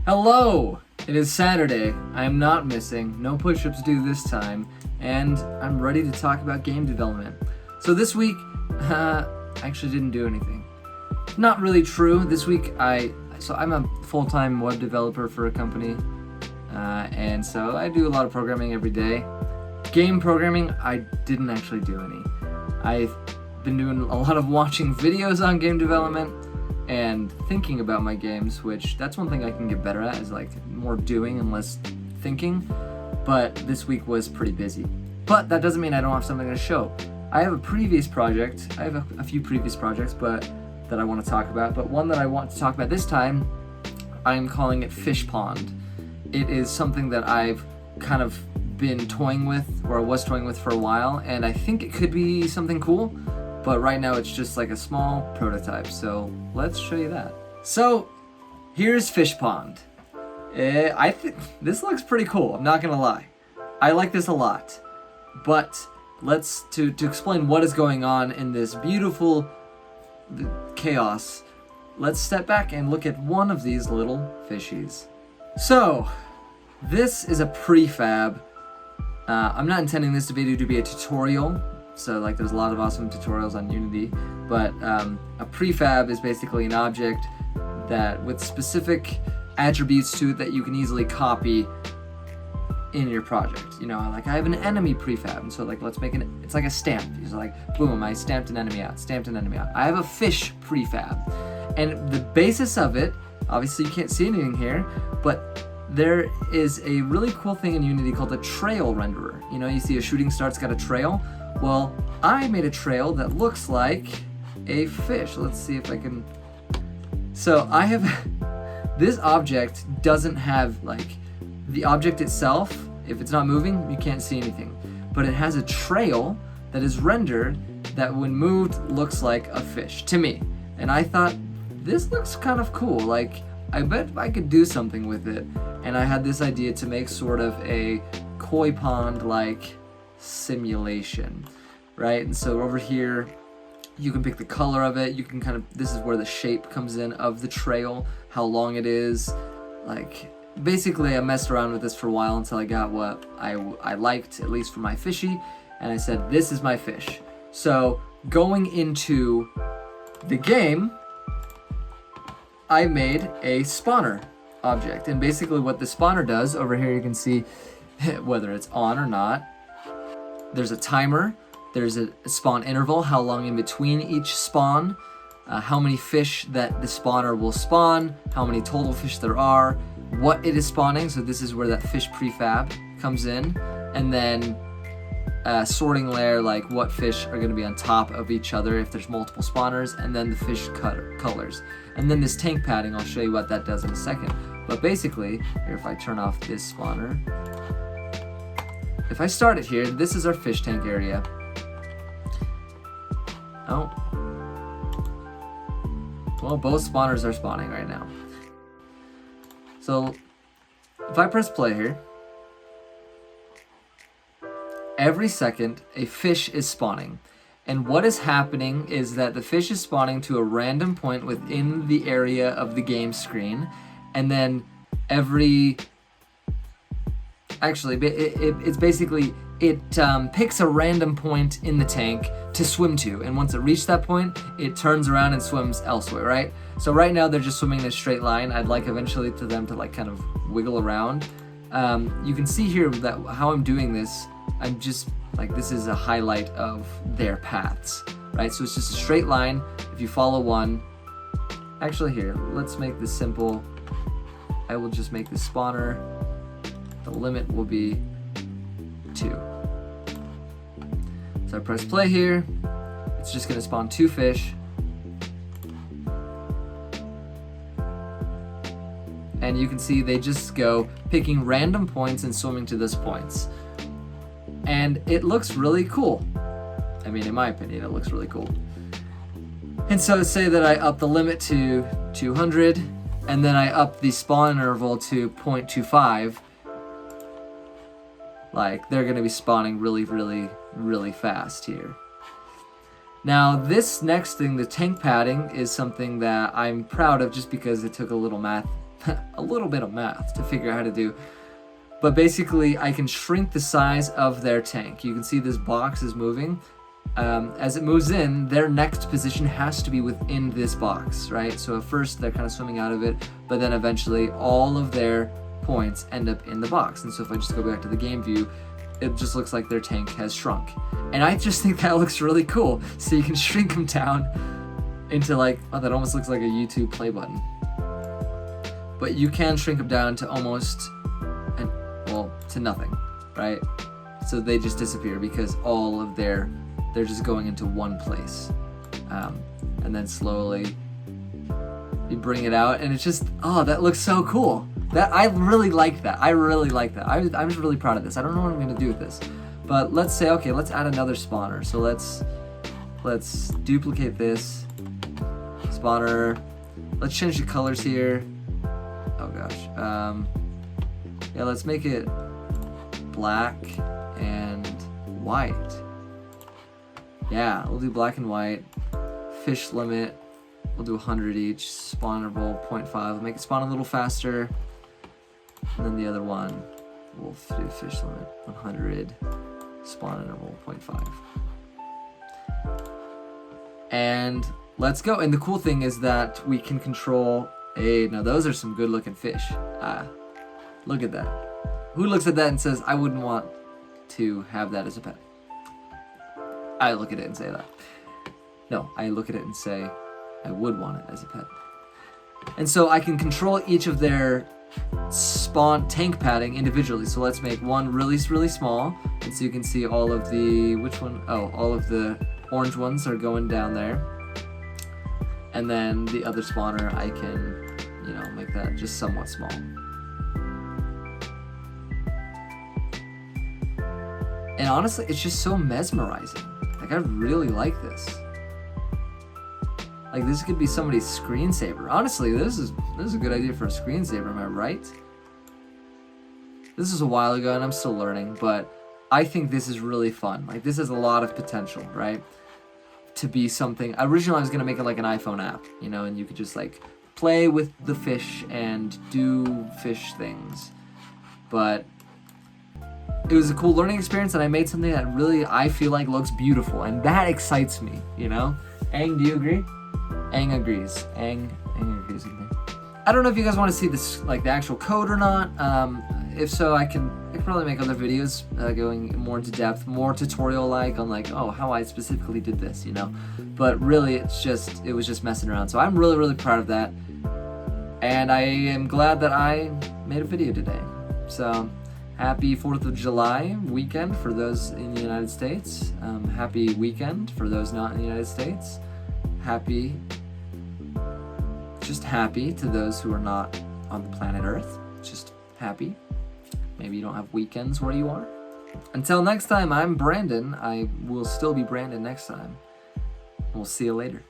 Hello! It is Saturday. I am not missing, no push-ups due this time, and I'm ready to talk about game development. So this week, I actually didn't do anything. Not really true. This week, I'm a full-time web developer for a company, and so I do a lot of programming every day. Game programming, I didn't actually do any. I've been doing a lot of watching videos on game development and thinking about my games, which that's one thing I can get better at, is like more doing and less thinking. But this week was pretty busy. But that doesn't mean I don't have something to show. I have a previous project. I have a few previous projects, but that I want to talk about. But one that I want to talk about this time, I'm calling it Fish Pond. It is something that I've kind of been toying with, or I was toying with for a while, and I think it could be something cool. But right now it's just like a small prototype, so let's show you that. So here's Fish Pond. I think this looks pretty cool, I'm not gonna lie. I like this a lot. But to explain what is going on in this beautiful chaos, let's step back and look at one of these little fishies. So this is a prefab. I'm not intending this video to be a tutorial. So like there's a lot of awesome tutorials on Unity, but a prefab is basically an object that with specific attributes to it that you can easily copy in your project. You know, like I have an enemy prefab, and so like let's make it's like a stamp. It's like boom, I stamped an enemy out, stamped an enemy out. I have a fish prefab, and the basis of it, obviously you can't see anything here, but there is a really cool thing in Unity called a trail renderer. You know, you see a shooting star, it's got a trail. Well, I made a trail that looks like a fish. Let's see if I can... So I have... This object doesn't have, like... The object itself, if it's not moving, you can't see anything. But it has a trail that is rendered that when moved looks like a fish, to me. And I thought, this looks kind of cool. Like, I bet I could do something with it. And I had this idea to make sort of a koi pond-like simulation, right? And so over here you can pick the color of it. You can kind of, this is where the shape comes in of the trail, how long it is. Like basically I messed around with this for a while until I got what I liked, at least for my fishy, and I said this is my fish. So going into the game, I made a spawner object, and basically what the spawner does, over here you can see whether it's on or not. There's a timer, there's a spawn interval, how long in between each spawn, how many fish that the spawner will spawn, how many total fish there are, what it is spawning, so this is where that fish prefab comes in, and then sorting layer, like what fish are going to be on top of each other if there's multiple spawners, and then the fish colors. And then this tank padding, I'll show you what that does in a second. But basically, here if I turn off this spawner, if I start it here, this is our fish tank area. Oh. Well, both spawners are spawning right now. So, if I press play here, every second a fish is spawning. And what is happening is that the fish is spawning to a random point within the area of the game screen, and then it's basically, it picks a random point in the tank to swim to, and once it reaches that point, it turns around and swims elsewhere, right? So right now they're just swimming in a straight line. I'd like eventually to them to like kind of wiggle around. You can see here that how I'm doing this, I'm just like, this is a highlight of their paths, right? So it's just a straight line. If you follow one, actually here, let's make this simple. I will just make the spawner, the limit will be 2. So I press play here, it's just gonna spawn 2 fish. And you can see they just go picking random points and swimming to those points. And it looks really cool. I mean, in my opinion, it looks really cool. And so say that I up the limit to 200, and then I up the spawn interval to 0.25. Like, they're gonna be spawning really, really, really fast here. Now, this next thing, the tank padding, is something that I'm proud of just because it took a little math a little bit of math to figure out how to do. But basically, I can shrink the size of their tank. You can see this box is moving. As it moves in, their next position has to be within this box, right? So at first, they're kind of swimming out of it, but then eventually all of their points end up in the box. And so if I just go back to the game view, it just looks like their tank has shrunk. And I just think that looks really cool. So you can shrink them down into like, oh, that almost looks like a YouTube play button. But you can shrink them down to almost, to nothing, right? So they just disappear because all of they're just going into one place. And then slowly you bring it out and it's just, oh, that looks so cool. I really like that. I really like that. I'm just really proud of this. I don't know what I'm gonna do with this. But let's say, okay, let's add another spawner. So let's duplicate this spawner. Let's change the colors here. Oh gosh. Yeah, let's make it black and white. Yeah, we'll do black and white. Fish limit, we'll do 100 each. Spawn interval 0.5. Make it spawn a little faster. And then the other one, we'll do fish limit 100. Spawn interval 0.5. And let's go. And the cool thing is that we can control now those are some good looking fish. Look at that. Who looks at that and says, I wouldn't want to have that as a pet? I look at it and say that. No, I look at it and say, I would want it as a pet. And so I can control each of their spawn tank padding individually. So let's make one really, really small. And so you can see all of the, all of the orange ones are going down there. And then the other spawner, I can, make that just somewhat small. And honestly, it's just so mesmerizing. Like, I really like this. Like, this could be somebody's screensaver. Honestly, this is a good idea for a screensaver, am I right? This is a while ago and I'm still learning, but I think this is really fun. Like, this has a lot of potential, right? To be something. Originally I was gonna make it like an iPhone app, and you could just like play with the fish and do fish things. But it was a cool learning experience and I made something that really, I feel like looks beautiful, and that excites me, Aang, do you agree? Aang agrees. Aang agrees with me. I don't know if you guys want to see this, like the actual code or not. If so, I can probably make other videos going more into depth, more tutorial-like on like, how I specifically did this, But really, it was just messing around. So I'm really, really proud of that. And I am glad that I made a video today. So happy 4th of July weekend for those in the United States. Happy weekend for those not in the United States. Just happy to those who are not on the planet Earth. Just happy. Maybe you don't have weekends where you are. Until next time, I'm Brandon. I will still be Brandon next time. We'll see you later.